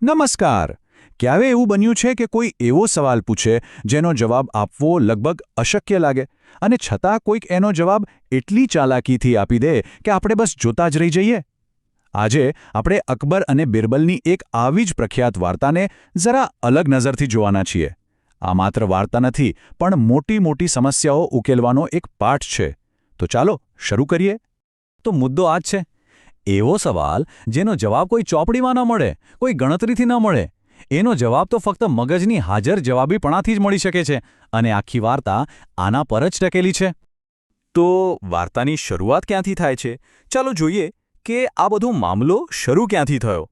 નમસ્કાર. ક્યારે એવું બન્યું છે કે કોઈ એવો સવાલ પૂછે જેનો જવાબ આપવો લગભગ અશક્ય લાગે અને છતાં કોઈક એનો જવાબ એટલી ચાલાકીથી આપી દે કે આપણે બસ જોતા જ રહી જઈએ? આજે આપણે અકબર અને બિરબલની એક આવી જ પ્રખ્યાત વાર્તાને જરા અલગ નજરથી જોવાના છીએ. આ માત્ર વાર્તા નથી, પણ મોટી મોટી સમસ્યાઓ ઉકેલવાનો એક પાઠ છે. તો ચાલો શરૂ કરીએ. તો મુદ્દો આ જ છે. એવો સવાલ જેનો જવાબ કોઈ ચોપડીમાં ન મળે, કોઈ ગણતરીથી ન મળે. એનો જવાબ તો ફક્ત મગજની હાજર જવાબીપણાથી જ મળી શકે છે, અને આખી વાર્તા આના પર જ ટકેલી છે. તો વાર્તાની શરૂઆત ક્યાંથી થાય છે? ચાલો જોઈએ કે આ બધો મામલો શરૂ ક્યાંથી થયો.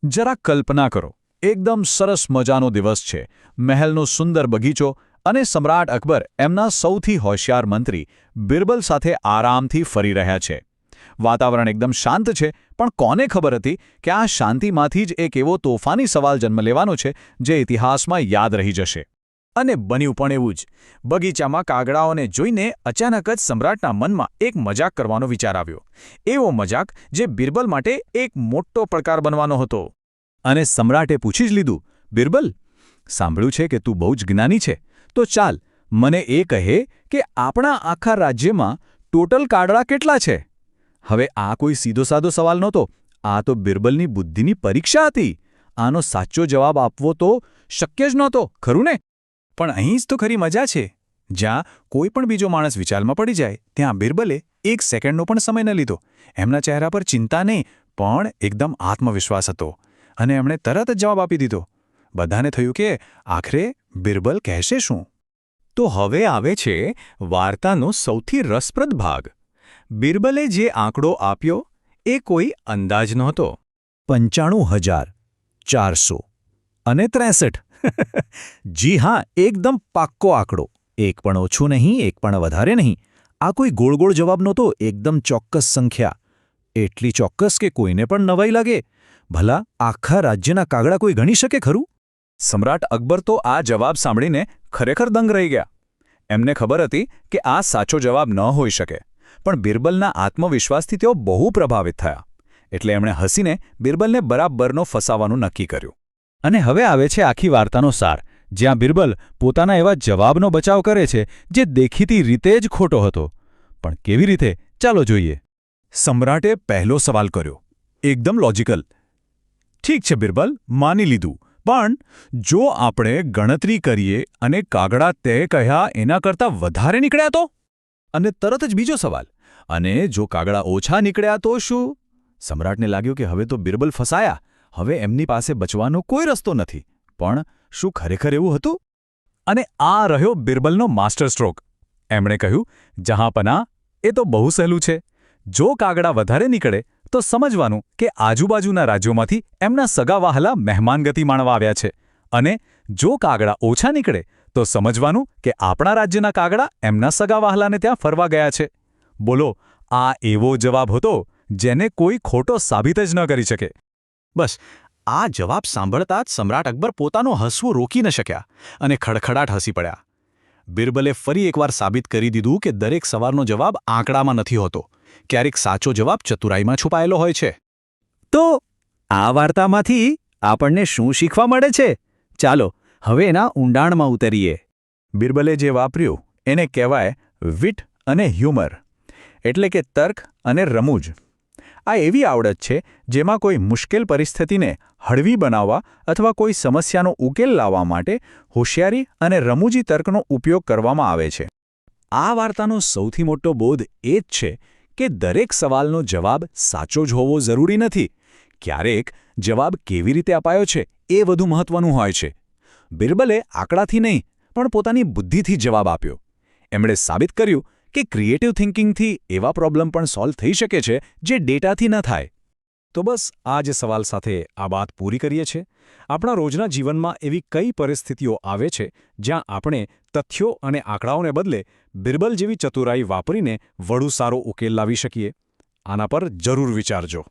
જરા કલ્પના કરો, એકદમ સરસ મજાનો દિવસ છે. મહેલનો સુંદર બગીચો અને સમ્રાટ અકબર એમના સૌથી હોશિયાર મંત્રી બિરબલ સાથે આરામથી ફરી રહ્યા છે. વાતાવરણ એકદમ શાંત છે, પણ કોને ખબર હતી કે આ શાંતિમાંથી જ એક એવો તોફાની સવાલ જન્મ લેવાનો છે જે ઇતિહાસમાં યાદ રહી જશે. અને બન્યું પણ એવું જ. બગીચામાં કાગડાઓને જોઈને અચાનક જ સમ્રાટના મનમાં એક મજાક કરવાનો વિચાર આવ્યો. એવો મજાક જે બિરબલ માટે એક મોટો પડકાર બનવાનો હતો. અને સમ્રાટે પૂછી જ લીધું, બિરબલ, સાંભળ્યું છે કે તું બહુ જ જ્ઞાની છે, તો ચાલ મને એ કહે કે આપણા આખા રાજ્યમાં ટોટલ કાગડા કેટલા છે? હવે આ કોઈ સીધો સાદો સવાલ નહોતો. આ તો બિરબલની બુદ્ધિની પરીક્ષા હતી. આનો સાચો જવાબ આપવો તો શક્ય જ નહોતો, ખરું ને? પણ અહીં જ તો ખરી મજા છે. જ્યાં કોઈ પણ બીજો માણસ વિચારમાં પડી જાય, ત્યાં બિરબલે એક સેકન્ડનો પણ સમય ન લીધો. એમના ચહેરા પર ચિંતા નહીં, પણ એકદમ આત્મવિશ્વાસ હતો. અને એમણે તરત જ જવાબ આપી દીધો. બધાને થયું કે આખરે બિરબલ કહેશે શું? તો હવે આવે છે વાર્તાનો સૌથી રસપ્રદ ભાગ. બિરબલે જે આંકડો આપ્યો એ કોઈ અંદાજ નહોતો. 95,463. જી હા, એકદમ પાક્કો આંકડો. એક પણ ઓછું નહીં, એક પણ વધારે નહીં. આ કોઈ ગોળ ગોળ જવાબ નહોતો, એકદમ ચોક્કસ સંખ્યા. એટલી ચોક્કસ કે કોઈને પણ નવાઈ લાગે. ભલા આખા રાજ્યના કાગડા કોઈ ગણી શકે ખરું? સમ્રાટ અકબર તો આ જવાબ સાંભળીને ખરેખર દંગ રહી ગયા. એમને ખબર હતી કે આ સાચો જવાબ ન હોઈ શકે, પણ બિરબલના આત્મવિશ્વાસથી તેઓ બહુ પ્રભાવિત થયા. એટલે એમણે હસીને બિરબલને બરાબરનો ફસાવાનું નક્કી કર્યું. અને હવે આવે છે આખી વાર્તાનો સાર, જ્યાં બિરબલ પોતાના એવા જવાબનો બચાવ કરે છે જે દેખીતી રીતે જ ખોટો હતો. પણ કેવી રીતે? ચાલો જોઈએ. સમ્રાટે પહેલો સવાલ કર્યો, એકદમ લોજિકલ. ઠીક છે બિરબલ, માની લીધું. પણ જો આપણે ગણતરી કરીએ અને કાગડા તે કહ્યા એના કરતાં વધારે નીકળ્યા તો? અને તરત જ બીજો સવાલ, અને જો કાગડા ઓછા નીકળ્યા તો શું? સમ્રાટને લાગ્યું કે હવે તો બિરબલ ફસાયા. હવે એમની પાસે બચવાનો કોઈ રસ્તો નથી. પણ શું ખરેખર એવું હતું? અને આ રહ્યો બિરબલનો માસ્ટર સ્ટ્રોક. એમણે કહ્યું, જહાંપનાહ, એ તો બહુ સહેલું છે. જો કાગડા વધારે નીકળે તો સમજવાનું કે આજુબાજુના રાજ્યોમાંથી એમના સગા વહાલા મહેમાનગતિ માણવા આવ્યા છે. અને જો કાગડા ઓછા નીકળે તો સમજવાનું કે આપણા રાજ્યના કાગડા એમના સગા વહાલાને ત્યાં ફરવા ગયા છે. બોલો, આ એવો જવાબ હતો જેને કોઈ ખોટો સાબિત જ ન કરી શકે. બસ આ જવાબ સાંભળતા જ સમ્રાટ અકબર પોતાનું હસવું રોકી ન શક્યા અને ખડખડાટ હસી પડ્યા. બિરબલે ફરી એકવાર સાબિત કરી દીધું કે દરેક સવાલનો જવાબ આંકડામાં નથી હોતો. ક્યારેક સાચો જવાબ ચતુરાઈમાં છુપાયેલો હોય છે. તો આ વાર્તામાંથી આપણને શું શીખવા મળે છે? ચાલો હવે એના ઊંડાણમાં ઉતરીએ. બિરબલે જે વાપર્યું એને કહેવાય વિટ અને હ્યુમર, એટલે કે તર્ક અને રમૂજ. આ એવી આવડત છે જેમાં કોઈ મુશ્કેલ પરિસ્થિતિને હળવી બનાવવા અથવા કોઈ સમસ્યાનો ઉકેલ લાવવા માટે હોશિયારી અને રમૂજી તર્કનો ઉપયોગ કરવામાં આવે છે. આ વાર્તાનો સૌથી મોટો બોધ એ જ છે કે દરેક સવાલનો જવાબ સાચો જ હોવો જરૂરી નથી. ક્યારેક જવાબ કેવી રીતે અપાયો છે એ વધુ મહત્વનું હોય છે. બિરબલે આંકડાથી નહીં, પણ પોતાની બુદ્ધિથી જવાબ આપ્યો. એમણે સાબિત કર્યું કે ક્રિએટિવ થિંકિંગથી એવા પ્રોબ્લેમ પણ સોલ્વ થઈ શકે છે જે ડેટાથી ન થાય. તો બસ આ જ સવાલ સાથે આ વાત પૂરી કરીએ છીએ. આપણા રોજના જીવનમાં એવી કઈ પરિસ્થિતિઓ આવે છે જ્યાં આપણે તથ્યો અને આંકડાઓને બદલે બિરબલ જેવી ચતુરાઈ વાપરીને વધુ સારો ઉકેલ લાવી શકીએ? આના પર જરૂર વિચારજો.